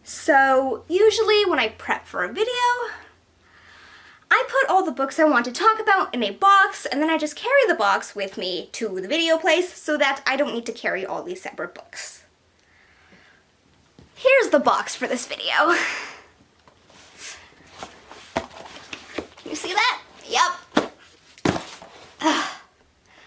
So usually when I prep for a video, I put all the books I want to talk about in a box, and then I just carry the box with me to the video place so that I don't need to carry all these separate books. Here's the box for this video. Can you see that? Yep.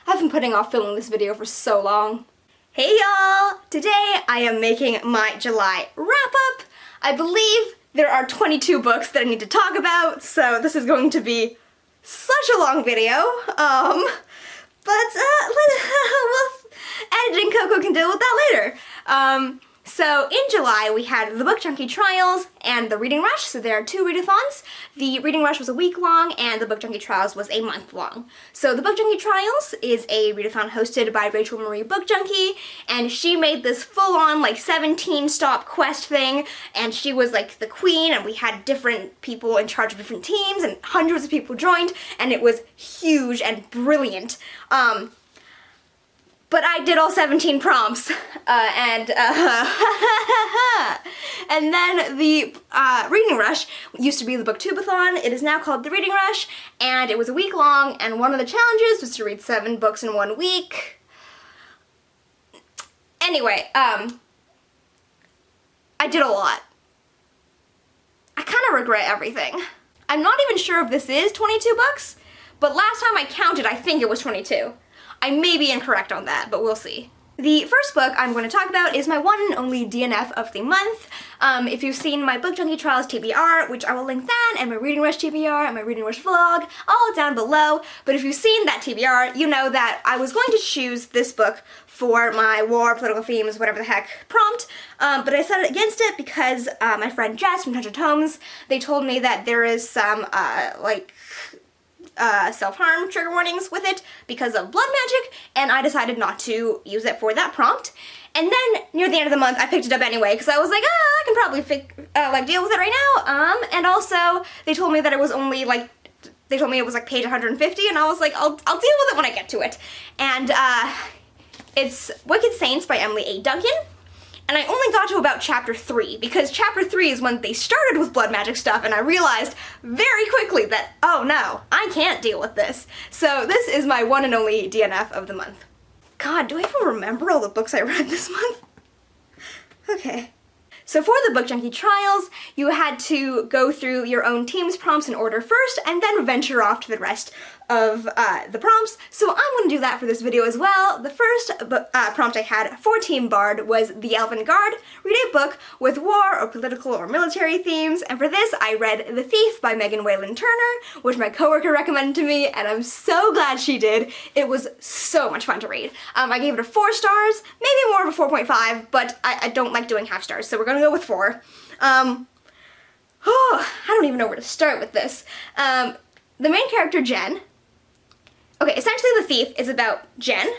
I've been putting off filming this video for so long. Hey y'all! Today I am making my July wrap-up. I believe there are 22 books that I need to talk about, so this is going to be such a long video. Editing Coco can deal with that later. So in July we had the Book Junkie Trials and the Reading Rush, so there are two readathons. The Reading Rush was a week long and the Book Junkie Trials was a month long. So the Book Junkie Trials is a readathon hosted by Rachel Marie Book Junkie, and she made this full-on like 17-stop quest thing, and she was like the queen, and we had different people in charge of different teams and hundreds of people joined, and it was huge and brilliant. But I did all 17 prompts, and then the Reading Rush used to be the Booktubeathon. It is now called the Reading Rush, and it was a week long, and one of the challenges was to read 7 books in 1 week. Anyway, I did a lot. I kind of regret everything. I'm not even sure if this is 22 books, but last time I counted, I think it was 22. I may be incorrect on that, but we'll see. The first book I'm going to talk about is my one and only DNF of the month. If you've seen my Book Junkie Trials TBR, which I will link that, and my Reading Rush TBR, and my Reading Rush vlog, all down below. But if you've seen that TBR, you know that I was going to choose this book for my war, political themes, whatever the heck prompt, but I set it against it because my friend Jess from Touch of Tomes, they told me that there is some, self-harm trigger warnings with it because of blood magic, and I decided not to use it for that prompt. And then near the end of the month I picked it up anyway because I was like, I can probably deal with it right now. And also they told me that it was only like, they told me it was like page 150, and I was like, I'll deal with it when I get to it. And it's Wicked Saints by Emily A. Duncan. And I only got to about chapter 3, because chapter 3 is when they started with blood magic stuff, and I realized very quickly that, oh no, I can't deal with this. So this is my one and only DNF of the month. God, do I even remember all the books I read this month? Okay. So for the Book Junkie Trials, you had to go through your own team's prompts in order first, and then venture off to the rest of the prompts. So I'm going to do that for this video as well. The first prompt I had for Team Bard was The Elven Guard. Read a book with war or political or military themes, and for this I read The Thief by Whalen Turner, which my coworker recommended to me, and I'm so glad she did. It was so much fun to read. I gave it a 4 stars, maybe more of a 4.5, but I don't like doing half stars, so we're gonna go with 4. I don't even know where to start with this. The main character, Jen. Okay, essentially The Thief is about Jen,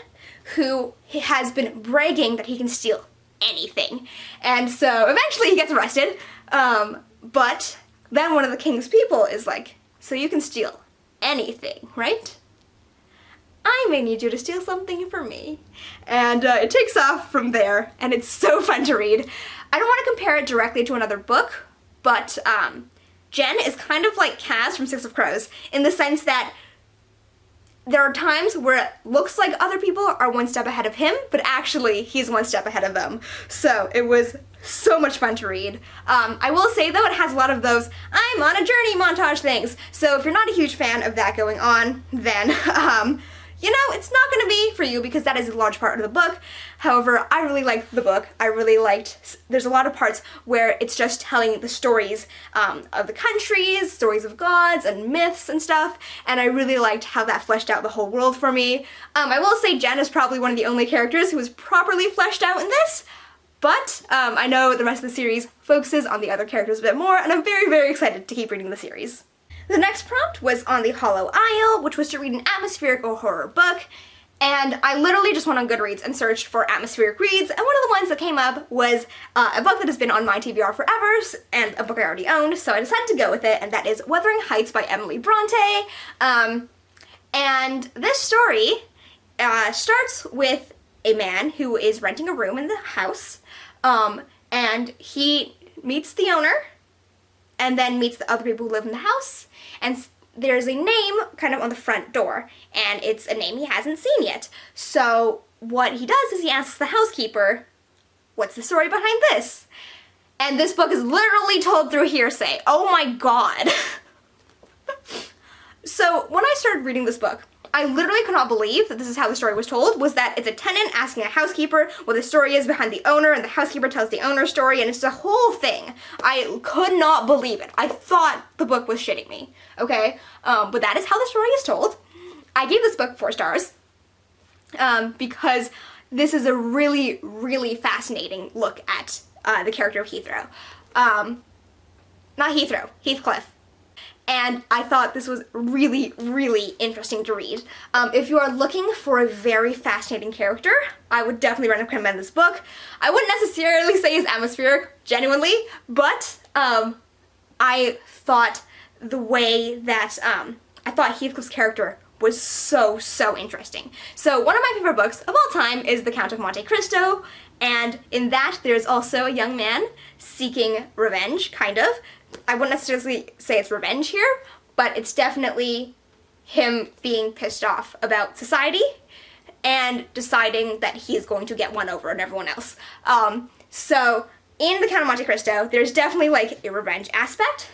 who has been bragging that he can steal anything. And so eventually he gets arrested, but then one of the king's people is like, so you can steal anything, right? I may need you to steal something for me. And it takes off from there, and it's so fun to read. I don't want to compare it directly to another book, but Jen is kind of like Kaz from Six of Crows, in the sense that there are times where it looks like other people are one step ahead of him, but actually he's one step ahead of them. So it was so much fun to read. I will say though, it has a lot of those I'm on a journey montage things. So if you're not a huge fan of that going on, then you know, it's not going to be for you because that is a large part of the book. However, I really liked the book. I really liked, there's a lot of parts where it's just telling the stories of the countries, stories of gods and myths and stuff, and I really liked how that fleshed out the whole world for me. I will say Jen is probably one of the only characters who was properly fleshed out in this, but I know the rest of the series focuses on the other characters a bit more, and I'm very, very excited to keep reading the series. The next prompt was on the Hollow Isle, which was to read an atmospheric or horror book, and I literally just went on Goodreads and searched for atmospheric reads, and one of the ones that came up was a book that has been on my TBR forever, and a book I already owned, so I decided to go with it, and that is Wuthering Heights by Emily Brontë. And this story starts with a man who is renting a room in the house, and he meets the owner, and then meets the other people who live in the house, and there's a name kind of on the front door, and it's a name he hasn't seen yet. So what he does is he asks the housekeeper, what's the story behind this? And this book is literally told through hearsay. Oh my god. So when I started reading this book, I literally could not believe that this is how the story was told, was that it's a tenant asking a housekeeper what the story is behind the owner, and the housekeeper tells the owner's story, and it's a whole thing. I could not believe it. I thought the book was shitting me, okay? But that is how the story is told. I gave this book 4 stars, because this is a really, really fascinating look at the character of Heathcliff. And I thought this was really, really interesting to read. If you are looking for a very fascinating character, I would definitely recommend this book. I wouldn't necessarily say it's atmospheric, genuinely, but I thought the way that, I thought Heathcliff's character was so, so interesting. So one of my favorite books of all time is The Count of Monte Cristo, and in that there's also a young man seeking revenge, kind of. I wouldn't necessarily say it's revenge here, but it's definitely him being pissed off about society and deciding that he's going to get one over on everyone else. So in The Count of Monte Cristo, there's definitely like a revenge aspect.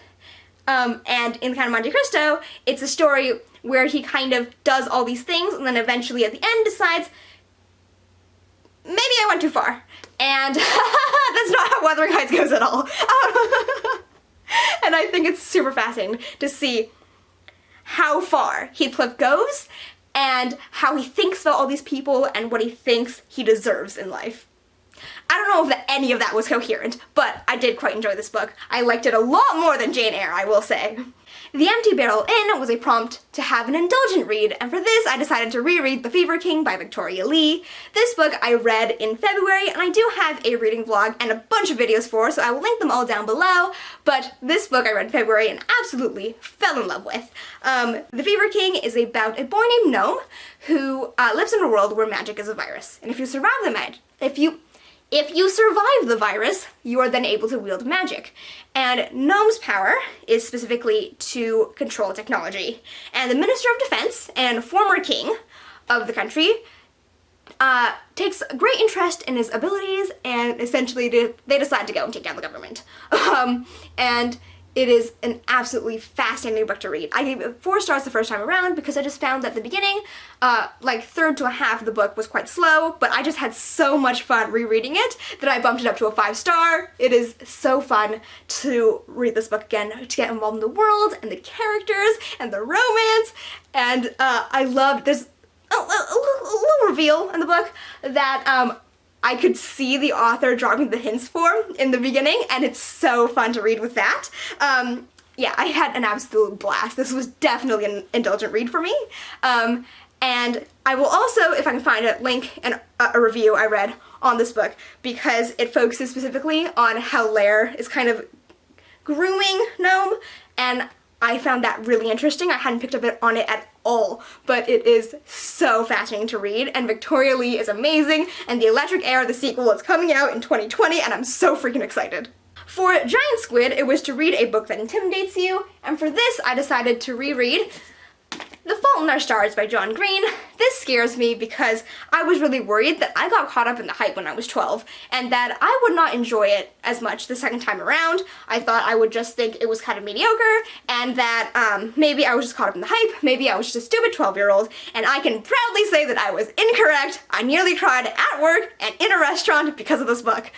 And in The Count of Monte Cristo, it's a story where he kind of does all these things and then eventually at the end decides, maybe I went too far. And that's not how Wuthering Heights goes at all. And I think it's super fascinating to see how far Heathcliff goes and how he thinks about all these people and what he thinks he deserves in life. I don't know if any of that was coherent, but I did quite enjoy this book. I liked it a lot more than Jane Eyre, I will say. The Empty Barrel Inn was a prompt to have an indulgent read, and for this I decided to reread The Fever King by Victoria Lee. This book I read in February, and I do have a reading vlog and a bunch of videos for, so I will link them all down below, but this book I read in February and absolutely fell in love with. The Fever King is about a boy named Gnome who lives in a world where magic is a virus, and if you survive the virus, you are then able to wield magic. And Gnome's power is specifically to control technology. And the Minister of Defense and former king of the country takes great interest in his abilities, and essentially they decide to go and take down the government. And it is an absolutely fascinating book to read. I gave it 4 stars the first time around because I just found that the beginning, like third to a half of the book was quite slow, but I just had so much fun rereading it that I bumped it up to a 5-star. It is so fun to read this book again, to get involved in the world and the characters and the romance, and I loved, there's a little reveal in the book that I could see the author dropping the hints for in the beginning, and it's so fun to read with that. Yeah, I had an absolute blast. This was definitely an indulgent read for me. And I will also, if I can find it, link a review I read on this book, because it focuses specifically on how Lair is kind of grooming Gnome, and I found that really interesting. I hadn't picked up on it at all, but it is so fascinating to read, and Victoria Lee is amazing, and The Electric Heir, the sequel, is coming out in 2020, and I'm so freaking excited. For Giant Squid, it was to read a book that intimidates you, and for this I decided to reread The Fault in Our Stars by John Green. This scares me because I was really worried that I got caught up in the hype when I was 12 and that I would not enjoy it as much the second time around. I thought I would just think it was kind of mediocre and that maybe I was just caught up in the hype, maybe I was just a stupid 12-year-old, and I can proudly say that I was incorrect. I nearly cried at work and in a restaurant because of this book.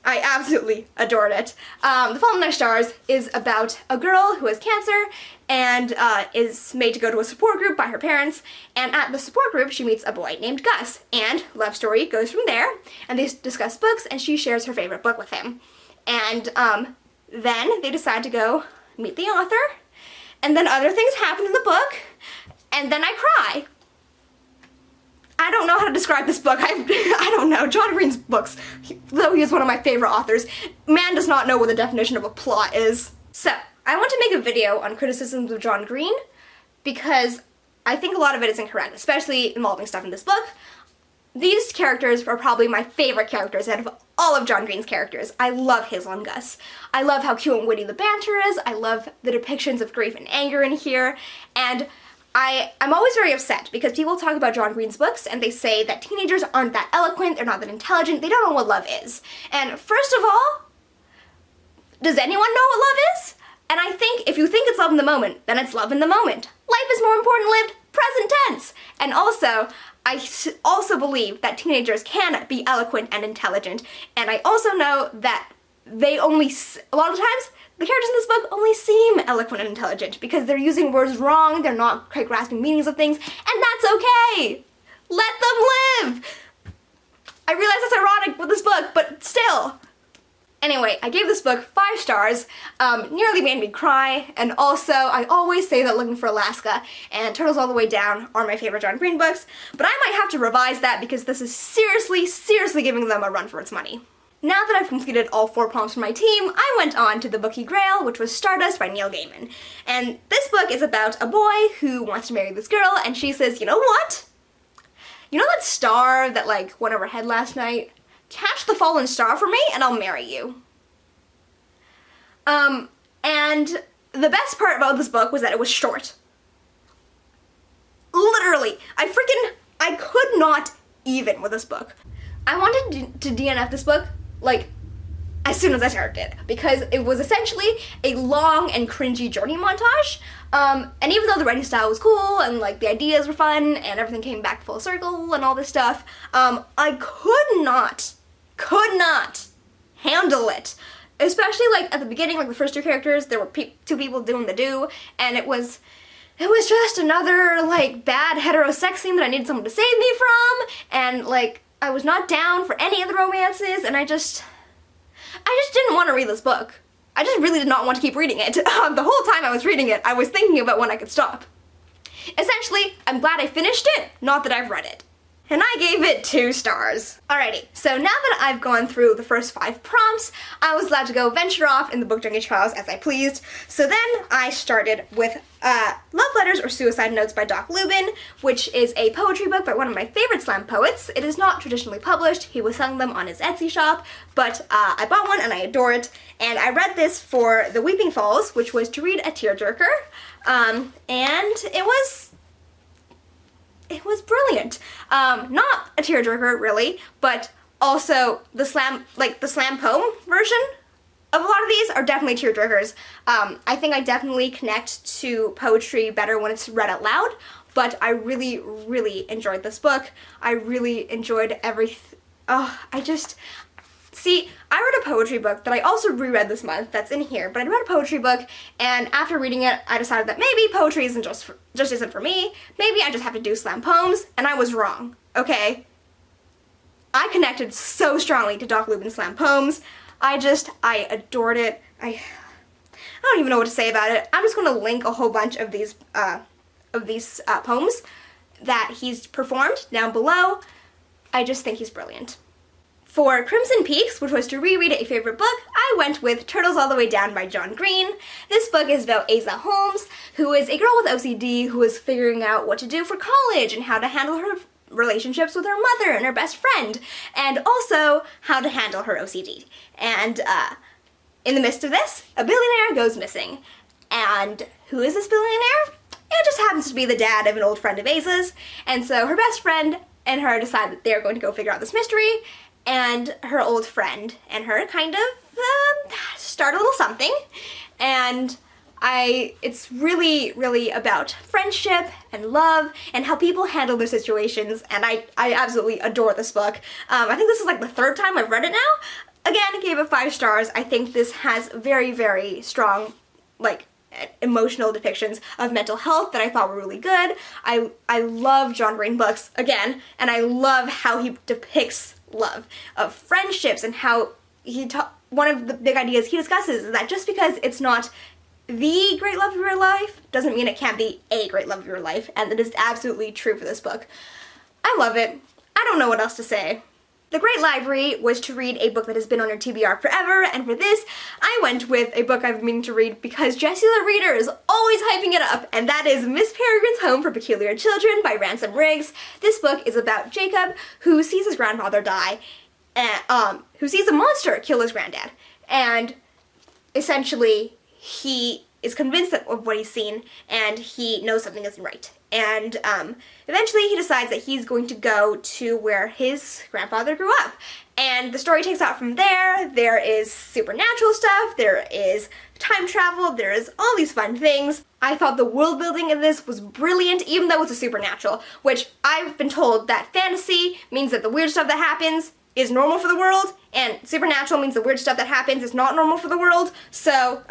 I absolutely adored it. The Fault in Our Stars is about a girl who has cancer and is made to go to a support group by her parents, and at the support group she meets a boy named Gus, and love story goes from there, and they discuss books, and she shares her favorite book with him. And then they decide to go meet the author, and then other things happen in the book, and then I cry. I don't know how to describe this book. I don't know. John Green's books, though he is one of my favorite authors, man does not know what the definition of a plot is. So, I want to make a video on criticisms of John Green because I think a lot of it is incorrect, especially involving stuff in this book. these characters are probably my favorite characters out of all of John Green's characters. I love Hazel and Gus. I love how cute and witty the banter is. I love the depictions of grief and anger in here. And I'm always very upset because people talk about John Green's books and they say that teenagers aren't that eloquent, they're not that intelligent, they don't know what love is. And first of all, does anyone know what love is? And I think if you think it's love in the moment, then it's love in the moment. Life is more important lived present tense. And also, I also believe that teenagers can be eloquent and intelligent. And I also know that they only, a lot of times, the characters in this book only seem eloquent and intelligent because they're using words wrong, they're not quite grasping meanings of things, and that's okay! Let them live! I realize that's ironic with this book, but still. Anyway, I gave this book 5 stars, nearly made me cry, and also I always say that Looking for Alaska and Turtles All the Way Down are my favorite John Green books, but I might have to revise that because this is seriously, seriously giving them a run for its money. Now that I've completed all 4 prompts for my team, I went on to the Bookie Grail, which was Stardust by Neil Gaiman. And this book is about a boy who wants to marry this girl, and she says, you know what? You know that star that, like, went overhead last night? Catch the fallen star for me, and I'll marry you. And the best part about this book was that it was short. Literally, I could not even with this book. I wanted to DNF this book, like, as soon as I started it, because it was essentially a long and cringy journey montage, and even though the writing style was cool, and, like, the ideas were fun, and everything came back full circle, and all this stuff, I could not handle it. Especially, like, at the beginning, like, the first 2 characters, there were 2 people doing the do, and it was just another, like, bad hetero sex scene that I needed someone to save me from, and, like, I was not down for any of the romances, and I just didn't want to read this book. I just really did not want to keep reading it. The whole time I was reading it, I was thinking about when I could stop. Essentially, I'm glad I finished it, not that I've read it. And I gave it 2 stars. Alrighty, so now that I've gone through the first 5 prompts, I was allowed to go venture off in the Book Junkie Trials as I pleased. So then I started with Love Letters or Suicide Notes by Doc Lubin, which is a poetry book by one of my favorite slam poets. It is not traditionally published. He was selling them on his Etsy shop, but I bought one and I adore it. And I read this for the Weeping Falls, which was to read a tearjerker, and it was brilliant. Not a tearjerker, really, but also the slam poem version of a lot of these are definitely tearjerkers. I think I definitely connect to poetry better when it's read out loud, but I really, really enjoyed this book. I really enjoyed everything. See, I read a poetry book that I also reread this month that's in here, but I read a poetry book, and after reading it, I decided that maybe poetry just isn't for me. Maybe I just have to do slam poems, and I was wrong, okay? I connected so strongly to Doc Lubin's slam poems. I adored it. I don't even know what to say about it. I'm just going to link a whole bunch of these poems that he's performed down below. I just think he's brilliant. For Crimson Peaks, which was to reread a favorite book, I went with Turtles All the Way Down by John Green. This book is about Asa Holmes, who is a girl with OCD who is figuring out what to do for college and how to handle her relationships with her mother and her best friend, and also how to handle her OCD. And in the midst of this, a billionaire goes missing. And who is this billionaire? It just happens to be the dad of an old friend of Asa's, and so her best friend and her decide that they're going to go figure out this mystery, and her old friend and her kind of start a little something, and it's really, really about friendship and love and how people handle their situations, and I absolutely adore this book. I think this is like the 3rd time I've read it now. Again, I gave it 5 stars. I think this has very, very strong, like, emotional depictions of mental health that I thought were really good. I love John Green books, again, and I love how he depicts love, of friendships, and how one of the big ideas he discusses is that just because it's not the great love of your life doesn't mean it can't be a great love of your life, and that is absolutely true for this book. I love it. I don't know what else to say. The Great Library was to read a book that has been on your TBR forever, and for this, I went with a book I've been meaning to read because Jessie the Reader is always hyping it up, and that is Miss Peregrine's Home for Peculiar Children by Ransom. This book is about Jacob, who sees his grandfather die, and, who sees a monster kill his granddad, and essentially, he is convinced of what he's seen, and he knows something isn't right. And eventually he decides that he's going to go to where his grandfather grew up. And the story takes out from there. There is supernatural stuff, there is time travel, there is all these fun things. I thought the world building in this was brilliant, even though it's a supernatural, which I've been told that fantasy means that the weird stuff that happens is normal for the world, and supernatural means the weird stuff that happens is not normal for the world. So,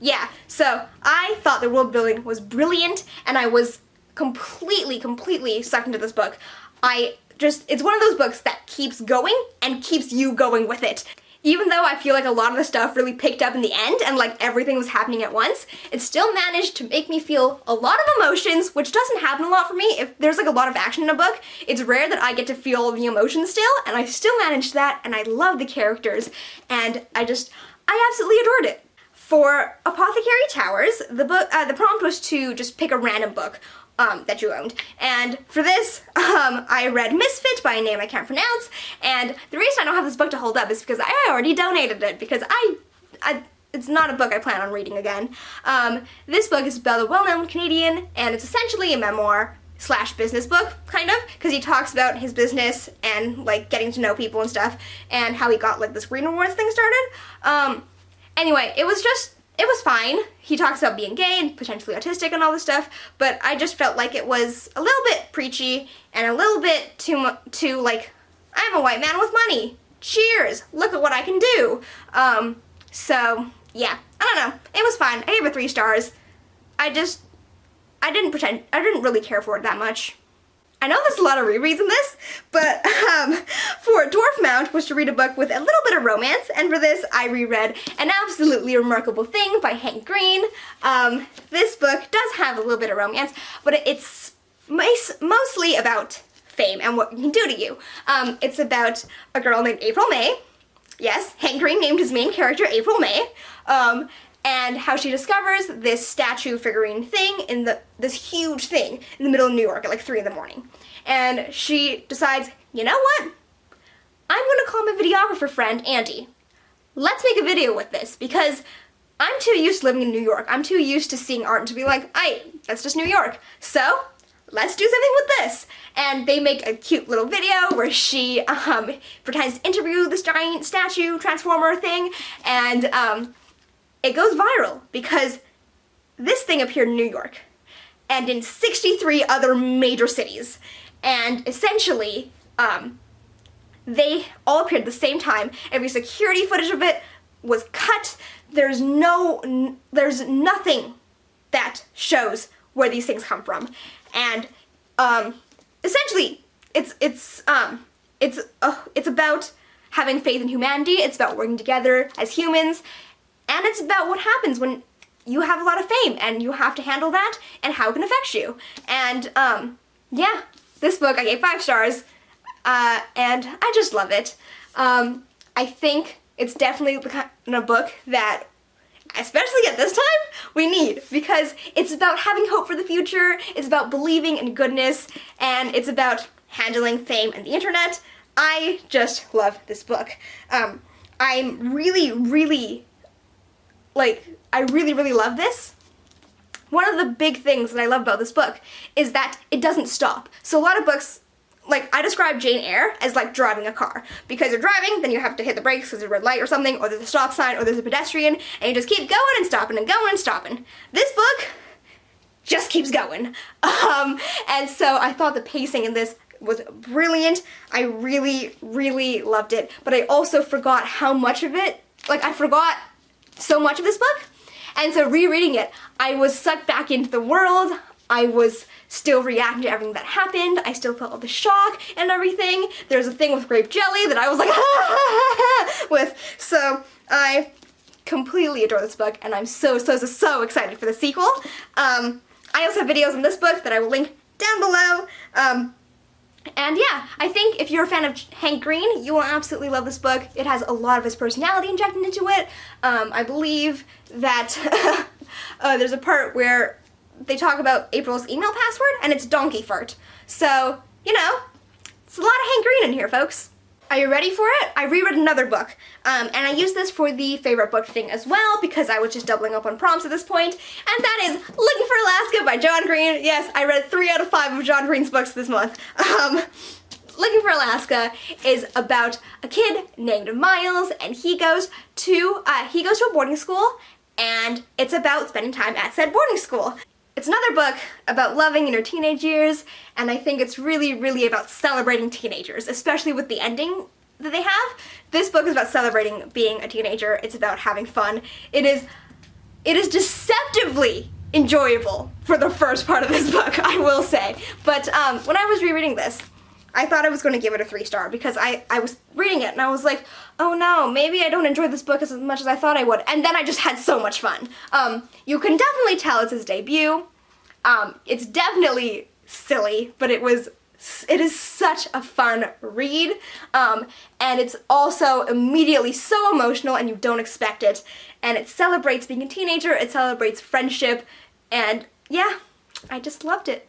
yeah. So, I thought the world building was brilliant, and I was completely sucked into this book. It's one of those books that keeps going and keeps you going with it. Even though I feel like a lot of the stuff really picked up in the end and like everything was happening at once, it still managed to make me feel a lot of emotions, which doesn't happen a lot for me. If there's like a lot of action in a book, it's rare that I get to feel the emotions still, and I still managed that, and I love the characters, and I absolutely adored it. For Apothecary Towers, the prompt was to just pick a random book that you owned. And for this, I read Misfit by a name I can't pronounce, and the reason I don't have this book to hold up is because I already donated it, because it's not a book I plan on reading again. This book is about a well-known Canadian, and it's essentially a memoir / business book, kind of, because he talks about his business and, like, getting to know people and stuff, and how he got, like, this Green Rewards thing started. Anyway, it was fine. He talks about being gay and potentially autistic and all this stuff, but I just felt like it was a little bit preachy and a little bit too like, I'm a white man with money. Cheers! Look at what I can do. So, yeah. I don't know. It was fine. I gave it 3 stars. I didn't really care for it that much. I know there's a lot of rereads in this, but for Dwarf Mount was to read a book with a little bit of romance, and for this I reread An Absolutely Remarkable Thing by Hank Green. This book does have a little bit of romance, but it's mostly about fame and what it can do to you. It's about a girl named April May. Yes, Hank Green named his main character April May. And how she discovers this statue figurine thing in this huge thing in the middle of New York at like 3 in the morning. And she decides, you know what? I'm gonna call my videographer friend, Andy. Let's make a video with this, because I'm too used to living in New York. I'm too used to seeing art and to be like, that's just New York. So, let's do something with this. And they make a cute little video where she pretends to interview this giant statue transformer thing, and it goes viral because this thing appeared in New York and in 63 other major cities, and essentially they all appeared at the same time. Every security footage of it was cut. There's nothing that shows where these things come from, and essentially it's about having faith in humanity. It's about working together as humans. And it's about what happens when you have a lot of fame and you have to handle that and how it can affect you. And, yeah, this book I gave 5 stars, and I just love it. I think it's definitely the kind of book that, especially at this time, we need, because it's about having hope for the future, it's about believing in goodness, and it's about handling fame and the internet. I just love this book. I'm really I really love this. One of the big things that I love about this book is that it doesn't stop. So a lot of books, like, I describe Jane Eyre as like driving a car. Because you're driving, then you have to hit the brakes because there's a red light or something, or there's a stop sign, or there's a pedestrian, and you just keep going and stopping and going and stopping. This book just keeps going. And so I thought the pacing in this was brilliant. I really loved it. But I also forgot how much of it, I forgot so much of this book, and so rereading it, I was sucked back into the world. I was still reacting to everything that happened. I still felt all the shock and everything. There's a thing with grape jelly that I was like, with. So I completely adore this book, and I'm so excited for the sequel. I also have videos on this book that I will link down below. And yeah, I think if you're a fan of Hank Green, you will absolutely love this book. It has a lot of his personality injected into it. I believe that there's a part where they talk about April's email password, and it's donkey fart. So, you know, it's a lot of Hank Green in here, folks. Are you ready for it? I reread another book, and I used this for the favorite book thing as well, because I was just doubling up on prompts at this point, and that is Looking for Alaska by John Green. Yes, I read 3 out of 5 of John Green's books this month. Looking for Alaska is about a kid named Miles, and he goes to a boarding school, and it's about spending time at said boarding school. It's another book about loving in your teenage years, and I think it's really, really about celebrating teenagers, especially with the ending that they have. This book is about celebrating being a teenager. It's about having fun. It is deceptively enjoyable for the first part of this book, I will say. But when I was rereading this, I thought I was going to give it a 3-star because I was reading it and I was like, oh no, maybe I don't enjoy this book as much as I thought I would. And then I just had so much fun. You can definitely tell it's his debut. It's definitely silly, but it is such a fun read. And it's also immediately so emotional and you don't expect it. And it celebrates being a teenager, it celebrates friendship, and yeah, I just loved it.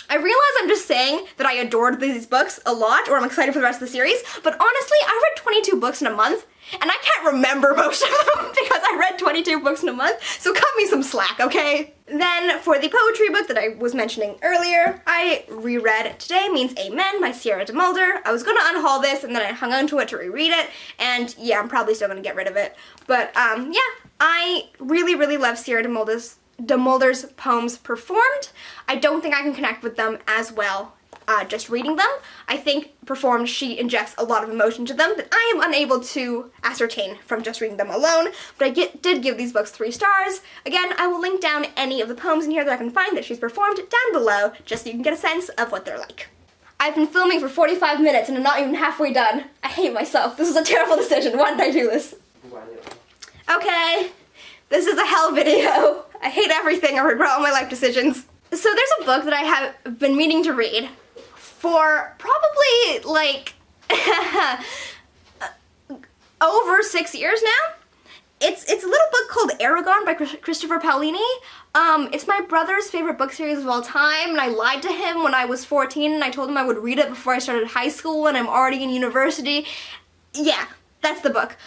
I realize I'm just saying that I adored these books a lot, or I'm excited for the rest of the series, but honestly, I read 22 books in a month, and I can't remember most of them because I read 22 books in a month, so cut me some slack, okay? Then, for the poetry book that I was mentioning earlier, I reread Today Means Amen by Sierra DeMulder. I was gonna unhaul this, and then I hung onto it to reread it, and yeah, I'm probably still gonna get rid of it. But, yeah, I really, really love Sierra DeMulder's poems performed. I don't think I can connect with them as well just reading them. I think performed she injects a lot of emotion to them that I am unable to ascertain from just reading them alone, but I did give these books 3 stars. Again, I will link down any of the poems in here that I can find that she's performed down below, just so you can get a sense of what they're like. I've been filming for 45 minutes and I'm not even halfway done. I hate myself. This is a terrible decision. Why did I do this? Okay, this is a hell video. I hate everything. I regret all my life decisions. So there's a book that I have been meaning to read for probably like over 6 years now. It's a little book called Eragon by Christopher Paolini. It's my brother's favorite book series of all time, and I lied to him when I was 14 and I told him I would read it before I started high school and I'm already in university. Yeah. That's the book.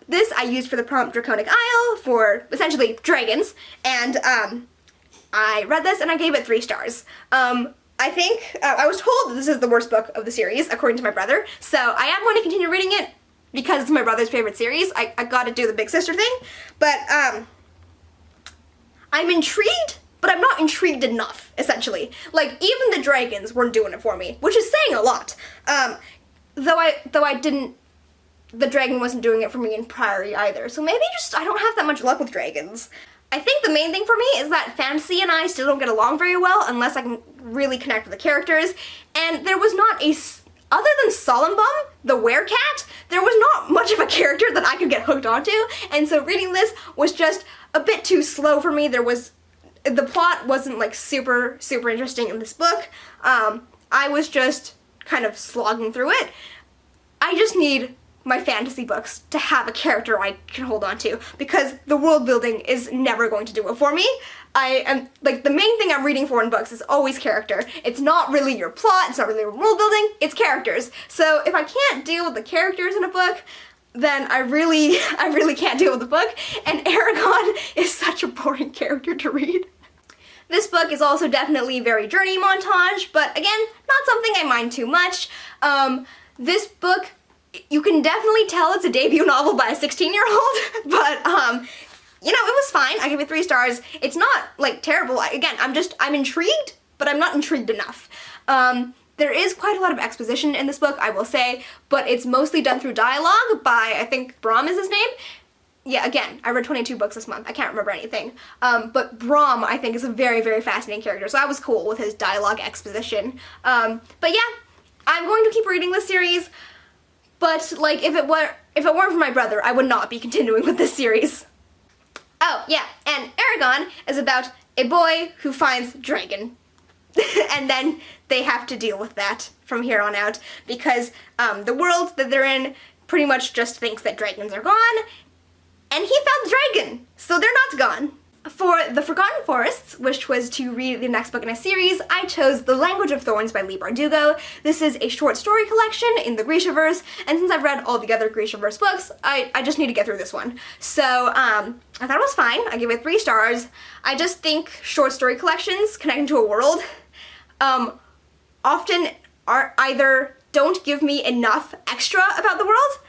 This I used for the prompt Draconic Isle for essentially dragons, and I read this and I gave it 3 stars. I think I was told that this is the worst book of the series, according to my brother, so I am going to continue reading it because it's my brother's favorite series. I gotta do the big sister thing, but I'm intrigued, but I'm not intrigued enough, essentially. Like, even the dragons weren't doing it for me, which is saying a lot. The dragon wasn't doing it for me in Priory either, so maybe just I don't have that much luck with dragons. I think the main thing for me is that fantasy and I still don't get along very well unless I can really connect with the characters, and there was not other than Solumbum, the werecat, there was not much of a character that I could get hooked onto, and so reading this was just a bit too slow for me. The plot wasn't like super, super interesting in this book. I was just kind of slogging through it. I just need my fantasy books to have a character I can hold on to, because the world building is never going to do it for me. I am, like, the main thing I'm reading for in books is always character. It's not really your plot, it's not really your world building, it's characters. So if I can't deal with the characters in a book, then I really can't deal with the book, and Eragon is such a boring character to read. This book is also definitely very journey montage, but again, not something I mind too much. This book, you can definitely tell it's a debut novel by a 16-year-old, but, you know, it was fine. I gave it 3 stars. It's not, like, terrible. I'm intrigued, but I'm not intrigued enough. There is quite a lot of exposition in this book, I will say, but it's mostly done through dialogue by, I think, Brom is his name. Yeah, again, I read 22 books this month. I can't remember anything. But Brom, I think, is a very, very fascinating character, so I was cool with his dialogue exposition. But yeah, I'm going to keep reading this series. But, like, if it weren't for my brother, I would not be continuing with this series. Oh, yeah, and Eragon is about a boy who finds dragon. and then they have to deal with that from here on out, because the world that they're in pretty much just thinks that dragons are gone, and he found the dragon, so they're not gone. For The Forgotten Forests, which was to read the next book in a series, I chose The Language of Thorns by Leigh Bardugo. This is a short story collection in the Grishaverse, and since I've read all the other Grishaverse books, I just need to get through this one. So, I thought it was fine. I gave it 3 stars. I just think short story collections connecting to a world often are either don't give me enough extra about the world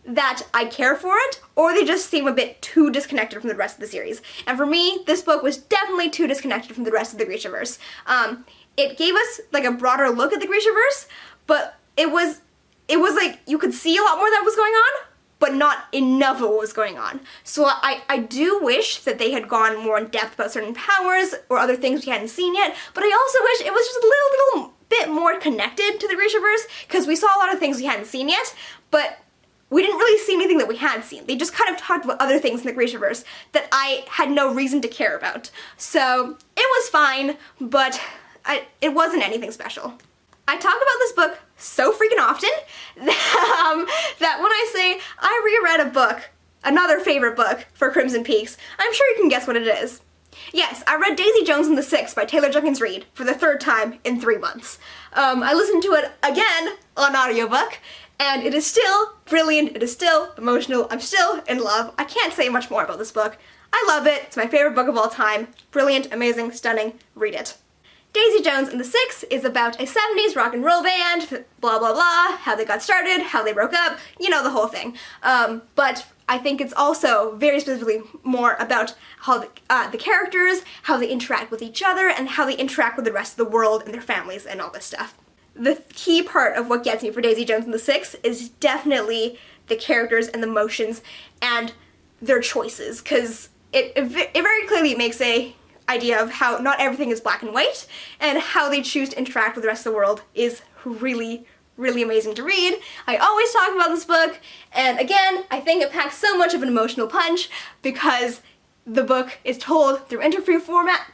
that I care for it, or they just seem a bit too disconnected from the rest of the series. And for me, this book was definitely too disconnected from the rest of the Grishaverse. It gave us like a broader look at the Grishaverse, but it was like you could see a lot more that was going on, but not enough of what was going on. So I do wish that they had gone more in depth about certain powers or other things we hadn't seen yet, but I also wish it was just a little bit more connected to the Grishaverse, because we saw a lot of things we hadn't seen yet, but we didn't really see anything that we had seen. They just kind of talked about other things in the Grishaverse that I had no reason to care about. So it was fine, but it wasn't anything special. I talk about this book so freaking often that when I say I reread a book, another favorite book for Crimson Peaks, I'm sure you can guess what it is. Yes, I read Daisy Jones and the Six by Taylor Jenkins Reid for the 3rd time in 3 months. I listened to it again on audiobook, and it is still brilliant, it is still emotional, I'm still in love. I can't say much more about this book. I love it, it's my favorite book of all time. Brilliant, amazing, stunning, read it. Daisy Jones and the Six is about a 70s rock and roll band, blah blah blah, how they got started, how they broke up, you know, the whole thing. But I think it's also very specifically more about how the characters, how they interact with each other, and how they interact with the rest of the world and their families and all this stuff. The key part of what gets me for Daisy Jones and the Six is definitely the characters and the emotions and their choices, because it very clearly makes a idea of how not everything is black and white, and how they choose to interact with the rest of the world is really, really amazing to read. I always talk about this book, and again, I think it packs so much of an emotional punch because the book is told through interview format,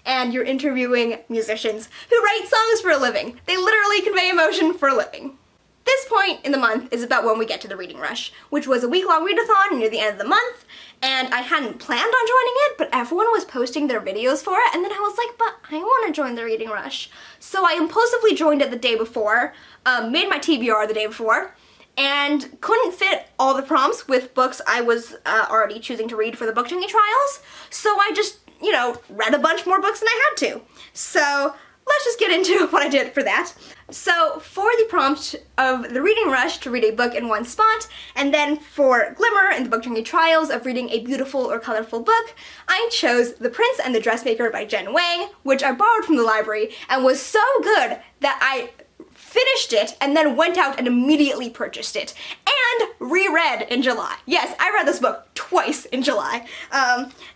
and you're interviewing musicians who write songs for a living. They literally convey emotion for a living. This point in the month is about when we get to the reading rush, which was a week-long readathon near the end of the month, and I hadn't planned on joining it, but everyone was posting their videos for it, and then I was like, but I want to join the reading rush. So I impulsively joined it the day before, made my TBR the day before, and couldn't fit all the prompts with books I was already choosing to read for the Book Junkie Trials, so I just, you know, read a bunch more books than I had to. So let's just get into what I did for that. So for the prompt of the reading rush to read a book in one spot, and then for Glimmer in the Book Junkie Trials of reading a beautiful or colorful book, I chose The Prince and the Dressmaker by Jen Wang, which I borrowed from the library and was so good that I finished it and then went out and immediately purchased it and reread in July. Yes, I read this book twice in July.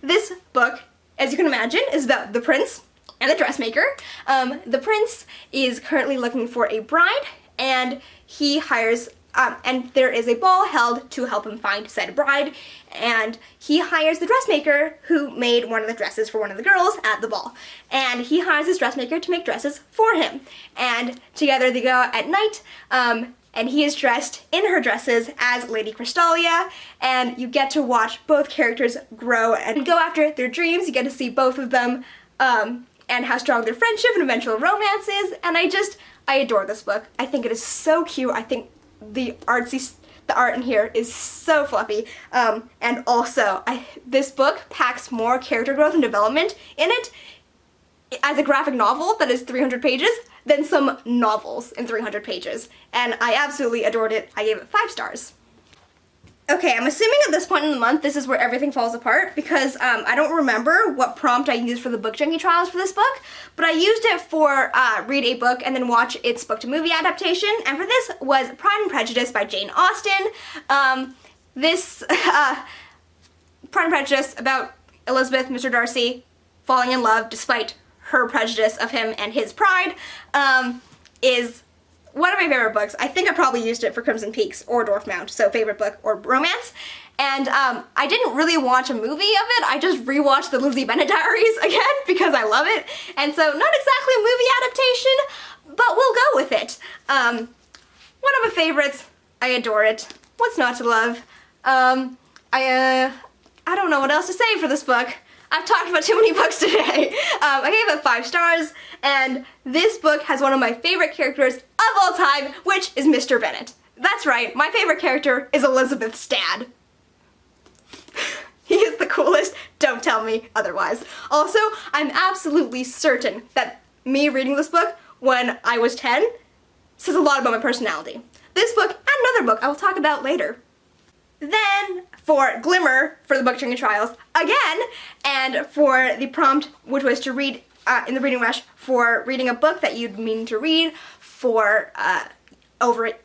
This book, as you can imagine, is about the prince and the dressmaker. The prince is currently looking for a bride, and he hires, and there is a ball held to help him find said bride, and he hires the dressmaker who made one of the dresses for one of the girls at the ball. And he hires this dressmaker to make dresses for him. And together they go out at night, and he is dressed in her dresses as Lady Crystalia, and you get to watch both characters grow and go after their dreams. You get to see both of them, and how strong their friendship and eventual romance is, and I adore this book. I think it is so cute. I think the art in here is so fluffy, and also this book packs more character growth and development in it as a graphic novel that is 300 pages than some novels in 300 pages, and I absolutely adored it. I gave it 5 stars. Okay, I'm assuming at this point in the month this is where everything falls apart, because I don't remember what prompt I used for the Book Junkie Trials for this book, but I used it for read a book and then watch its book-to-movie adaptation, and for this was Pride and Prejudice by Jane Austen. This Pride and Prejudice about Elizabeth, Mr. Darcy, falling in love despite her prejudice of him and his pride, is one of my favorite books. I think I probably used it for Crimson Peaks or Dwarf Mount, so favorite book or romance. And I didn't really watch a movie of it. I just rewatched the Lizzie Bennet Diaries again because I love it. And so not exactly a movie adaptation, but we'll go with it. One of my favorites. I adore it. What's not to love? I don't know what else to say for this book. I've talked about too many books today. I gave it 5 stars, and this book has one of my favorite characters of all time, which is Mr. Bennet. That's right, my favorite character is Elizabeth Stad. He is the coolest, don't tell me otherwise. Also, I'm absolutely certain that me reading this book when I was 10 says a lot about my personality. This book and another book I will talk about later. Then, for Glimmer, for the Book Junkie Trials, again, and for the prompt, which was to read in the reading rush, for reading a book that you'd mean to read for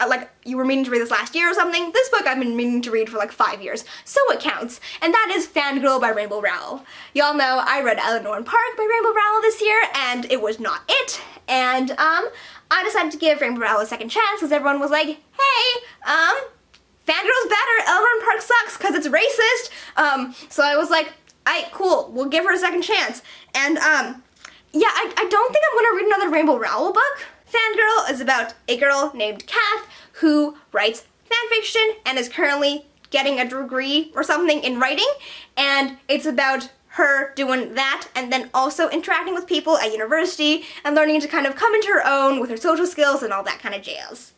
like you were meaning to read this last year or something. This book I've been meaning to read for like 5 years, so it counts. And that is Fangirl by Rainbow Rowell. Y'all know I read Eleanor and Park by Rainbow Rowell this year, and it was not it. And I decided to give Rainbow Rowell a second chance because everyone was like, hey, Fangirl's better, Eleanor and Park sucks because it's racist. So I was like, alright, cool, we'll give her a second chance. And yeah, I don't think I'm gonna read another Rainbow Rowell book. Fangirl is about a girl named Kath who writes fanfiction and is currently getting a degree or something in writing, and it's about her doing that and then also interacting with people at university and learning to kind of come into her own with her social skills and all that kind of jazz.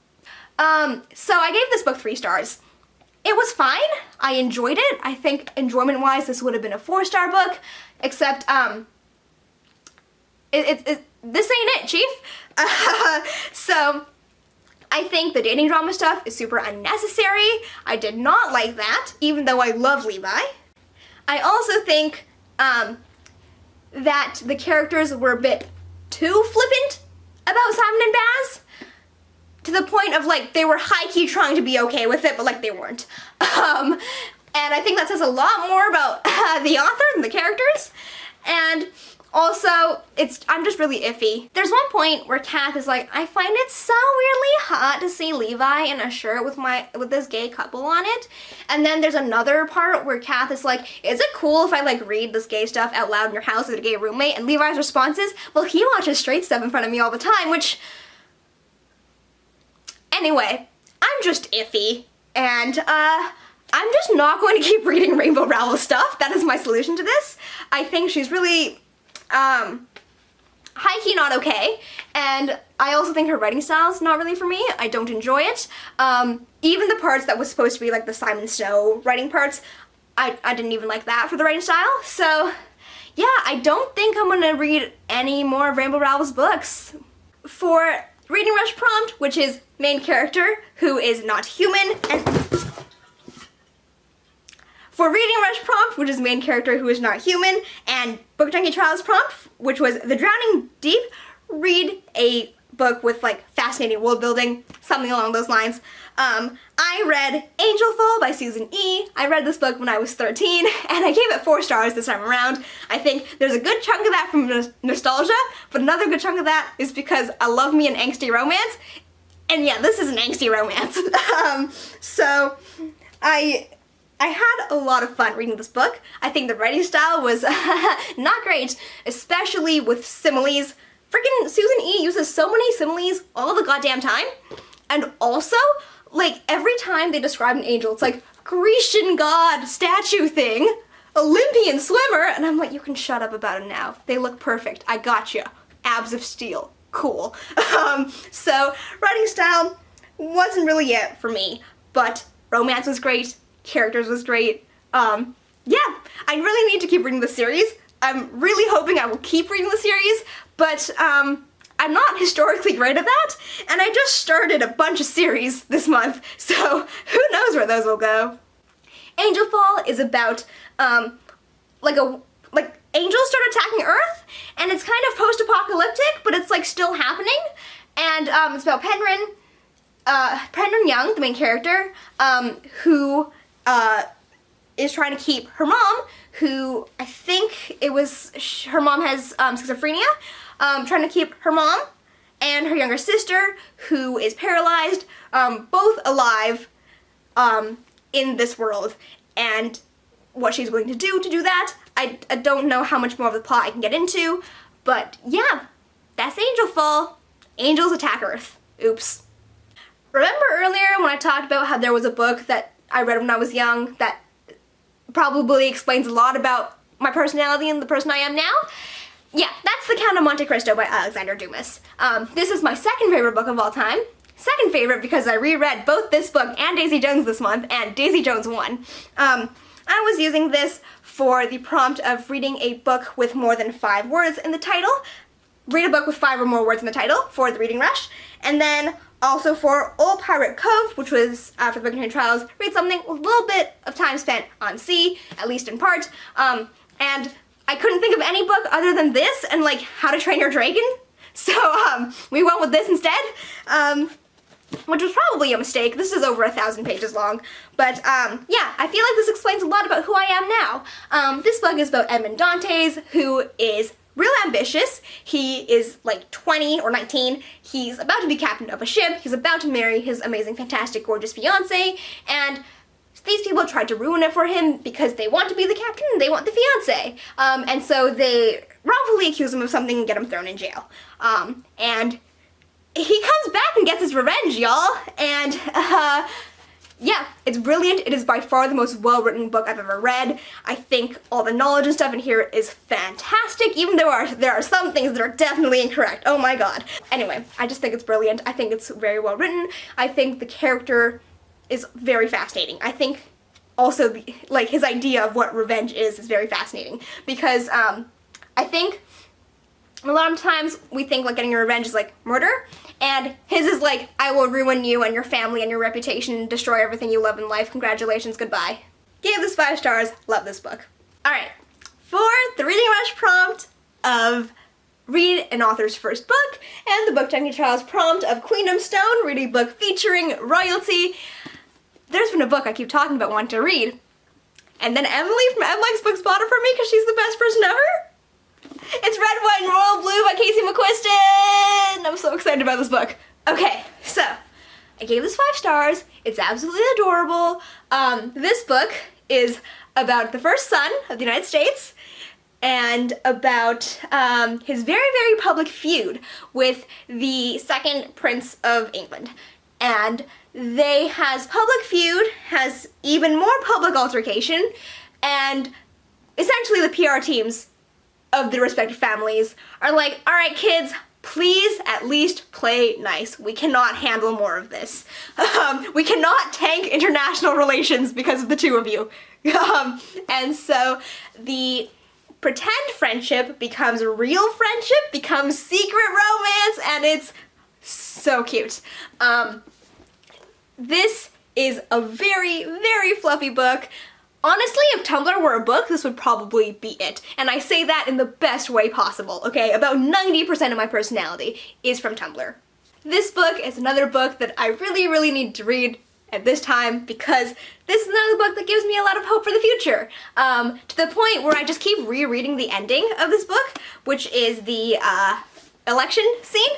So I gave this book 3 stars. It was fine. I enjoyed it. I think enjoyment-wise this would have been a 4-star book, except this ain't it, Chief. So I think the dating drama stuff is super unnecessary. I did not like that, even though I love Levi. I also think that the characters were a bit too flippant about Simon and Baz, to the point of like they were high-key trying to be okay with it, but like they weren't. And I think that says a lot more about the author than the characters. And also, I'm just really iffy. There's one point where Kath is like, I find it so weirdly hot to see Levi in a shirt with this gay couple on it. And then there's another part where Kath is like, is it cool if I like read this gay stuff out loud in your house with a gay roommate? And Levi's response is, well, he watches straight stuff in front of me all the time, which... Anyway, I'm just iffy. And, I'm just not going to keep reading Rainbow Rowell stuff. That is my solution to this. I think she's really... high-key not okay, and I also think her writing style's not really for me. I don't enjoy it. Even the parts that was supposed to be like the Simon Snow writing parts, I didn't even like that for the writing style. So yeah, I don't think I'm gonna read any more of Rainbow Rowell's books. For Reading Rush prompt, which is main character who is not human, and for Reading Rush prompt, which is main character who is not human, and Book Junkie Trials prompt, which was The Drowning Deep, read a book with like fascinating world building, something along those lines. I read Angel Fall by Susan E. I read this book when I was 13, and I gave it 4 stars this time around. I think there's a good chunk of that from nostalgia, but another good chunk of that is because I love me an angsty romance, and yeah, this is an angsty romance. So I had a lot of fun reading this book. I think the writing style was not great, especially with similes. Freaking Susan E. uses so many similes all the goddamn time. And also, like, every time they describe an angel, it's like, Grecian god statue thing, Olympian swimmer, and I'm like, you can shut up about it now. They look perfect. I gotcha. Abs of steel. Cool. So, writing style wasn't really it for me, but romance was great. Characters was great. Yeah, I really need to keep reading the series. I'm really hoping I will keep reading the series, but I'm not historically great at that, and I just started a bunch of series this month, so who knows where those will go. Angel Fall is about like angels start attacking Earth, and it's kind of post-apocalyptic, but it's like still happening, and it's about Peregrine Young, the main character, who is trying to keep her mom, who I think her mom has schizophrenia, trying to keep her mom and her younger sister, who is paralyzed, both alive in this world, and what she's willing to do that. I don't know how much more of the plot I can get into, but yeah, that's Angelfall. Angels attack Earth. Oops. Remember earlier when I talked about how there was a book that I read when I was young that probably explains a lot about my personality and the person I am now? Yeah, that's The Count of Monte Cristo by Alexander Dumas. This is my second favorite book of all time. Second favorite because I reread both this book and Daisy Jones this month, and Daisy Jones won. I was using this for the prompt of reading a book with more than 5 words in the title. Read a book with 5 or more words in the title for the reading rush. And then also for Old Pirate Cove, which was for the Book Junkie Trials, read something with a little bit of time spent on sea, at least in part. And I couldn't think of any book other than this and like How to Train Your Dragon. So we went with this instead. Which was probably a mistake. This is over 1,000 pages long. But yeah, I feel like this explains a lot about who I am now. This book is about Edmond Dantes, who is real ambitious. He is like 20 or 19. He's about to be captain of a ship. He's about to marry his amazing, fantastic, gorgeous fiance, and these people try to ruin it for him because they want to be the captain and they want the fiance. And so they wrongfully accuse him of something and get him thrown in jail. And he comes back and gets his revenge, y'all. And yeah, it's brilliant. It is by far the most well-written book I've ever read. I think all the knowledge and stuff in here is fantastic, even though there are some things that are definitely incorrect. Oh my god. Anyway, I just think it's brilliant. I think it's very well written. I think the character is very fascinating. I think also like his idea of what revenge is very fascinating, because I think a lot of times we think like getting a revenge is like murder, and his is like, I will ruin you and your family and your reputation, destroy everything you love in life, congratulations, goodbye. Gave this 5 stars, love this book. Alright, for the reading rush prompt of read an author's first book, and the Book Junkie Trials prompt of Queendom Stone, read a book featuring royalty. There's been a book I keep talking about wanting to read, and then Emily from Em Likes Books bought it for me because she's the best person ever. It's Red, White, and Royal Blue by Casey McQuiston! I'm so excited about this book. Okay, so I gave this 5 stars. It's absolutely adorable. This book is about the first son of the United States and about his very, very public feud with the second Prince of England. And has public feud, has even more public altercation, and essentially the PR teams of the respective families are like, alright kids, please at least play nice. We cannot handle more of this. We cannot tank international relations because of the 2 of you. And so the pretend friendship becomes real friendship, becomes secret romance, and it's so cute. This is a very, very fluffy book. Honestly, if Tumblr were a book, this would probably be it. And I say that in the best way possible, okay? About 90% of my personality is from Tumblr. This book is another book that I really, really need to read at this time, because this is another book that gives me a lot of hope for the future. To the point where I just keep rereading the ending of this book, which is the election scene,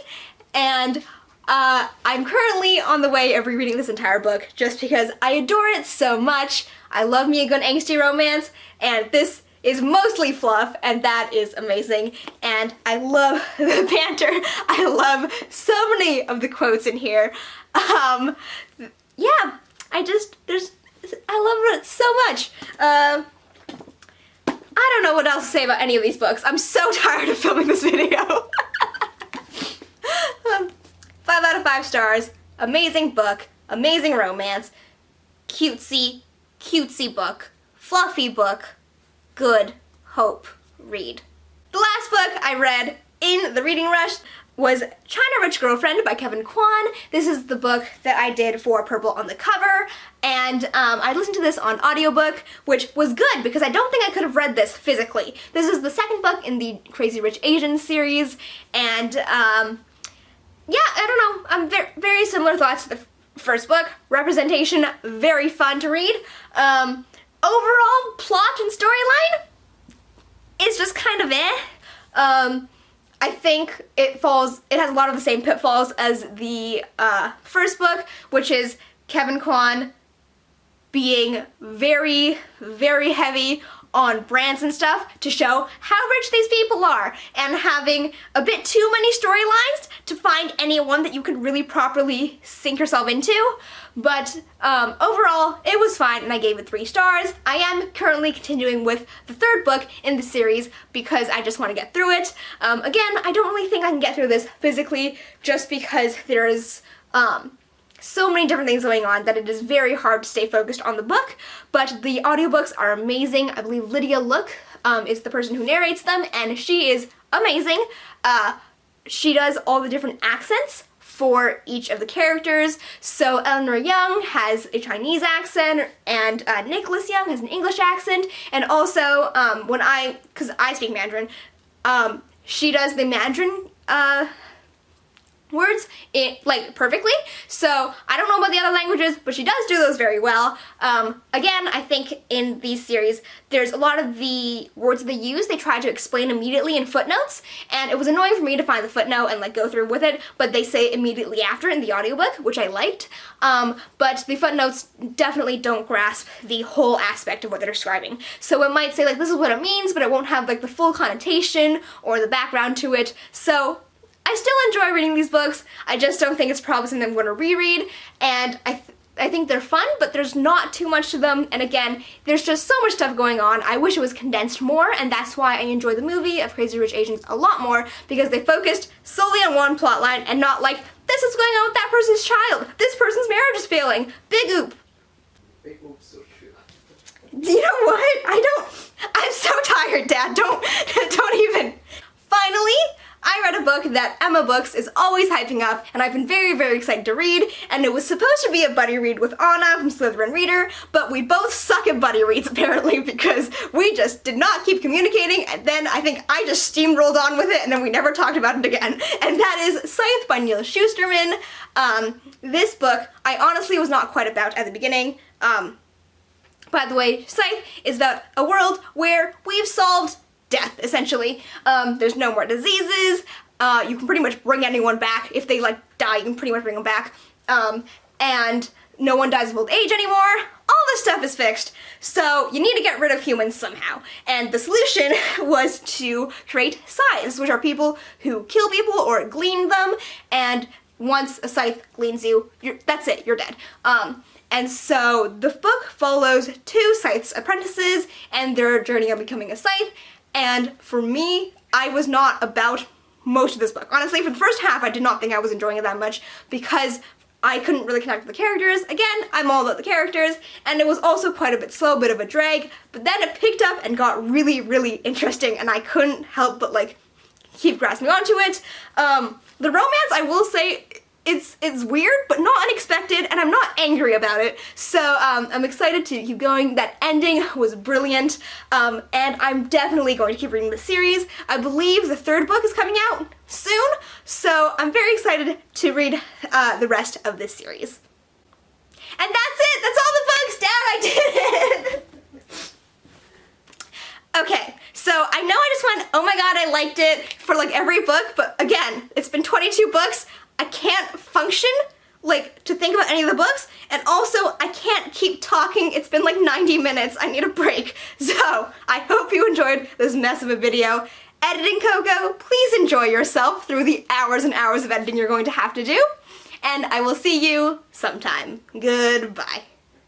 and I'm currently on the way of rereading this entire book just because I adore it so much. I love me a good angsty romance, and this is mostly fluff, and that is amazing. And I love the banter. I love so many of the quotes in here. Yeah, I love it so much. I don't know what else to say about any of these books. I'm so tired of filming this video. 5 out of 5 stars. Amazing book. Amazing romance. Cutesy book. Fluffy book. Good hope read. The last book I read in the reading rush was China Rich Girlfriend by Kevin Kwan. This is the book that I did for Purple on the Cover, and I listened to this on audiobook, which was good because I don't think I could have read this physically. This is the second book in the Crazy Rich Asians series, and yeah, I don't know, very similar thoughts to the first book. Representation, very fun to read. Overall plot and storyline is just kind of eh. I think it has a lot of the same pitfalls as the first book, which is Kevin Kwan being very, very heavy on brands and stuff to show how rich these people are, and having a bit too many storylines to find anyone that you could really properly sink yourself into. But overall, it was fine, and I gave it 3 stars. I am currently continuing with the 3rd book in the series because I just want to get through it. Again, I don't really think I can get through this physically, just because there's so many different things going on that it is very hard to stay focused on the book, but the audiobooks are amazing. I believe Lydia Look is the person who narrates them, and she is amazing. She does all the different accents for each of the characters. So Eleanor Young has a Chinese accent, and Nicholas Young has an English accent, and also because I speak Mandarin, she does the Mandarin words perfectly. So I don't know about the other languages, but she does do those very well. Again, I think in these series there's a lot of the words they use they try to explain immediately in footnotes, and it was annoying for me to find the footnote and go through with it, but they say it immediately after in the audiobook, which I liked. But the footnotes definitely don't grasp the whole aspect of what they're describing. So it might say this is what it means, but it won't have the full connotation or the background to it. So I still enjoy reading these books. I just don't think it's probably something I'm going to reread, and I think they're fun, but there's not too much to them, and again, there's just so much stuff going on. I wish it was condensed more, and that's why I enjoy the movie of Crazy Rich Asians a lot more, because they focused solely on one plotline and not this is going on with that person's child, this person's marriage is failing, big oop. Big oops, so true. You know what? I'm so tired, Dad, don't even. Finally, I read a book that Emma Books is always hyping up, and I've been very, very excited to read, and it was supposed to be a buddy read with Anna from Slytherin Reader, but we both suck at buddy reads apparently, because we just did not keep communicating, and then I think I just steamrolled on with it, and then we never talked about it again, and that is Scythe by Neil Shusterman. This book, I honestly was not quite about at the beginning. By the way, Scythe is about a world where we've solved death, essentially. There's no more diseases. You can pretty much bring anyone back. If they die, you can pretty much bring them back. And no one dies of old age anymore. All this stuff is fixed. So you need to get rid of humans somehow. And the solution was to create scythes, which are people who kill people or glean them. And once a scythe gleans you, that's it, you're dead. And so the book follows 2 scythe's apprentices and their journey of becoming a scythe. And for me, I was not about most of this book. Honestly, for the first half, I did not think I was enjoying it that much because I couldn't really connect with the characters. Again, I'm all about the characters, and it was also quite a bit slow, bit of a drag, but then it picked up and got really, really interesting, and I couldn't help but keep grasping onto it. The romance, I will say, it's weird, but not unexpected, and I'm not angry about it. So I'm excited to keep going. That ending was brilliant, and I'm definitely going to keep reading the series. I believe the 3rd book is coming out soon, so I'm very excited to read the rest of this series. And that's it! That's all the books! Dad, I did it! Okay, so I know I just went, oh my god, I liked it for every book, but again, it's been 22 books. I can't function, to think about any of the books, and also I can't keep talking. It's been 90 minutes. I need a break. So, I hope you enjoyed this mess of a video. Editing Coco, please enjoy yourself through the hours and hours of editing you're going to have to do, and I will see you sometime. Goodbye.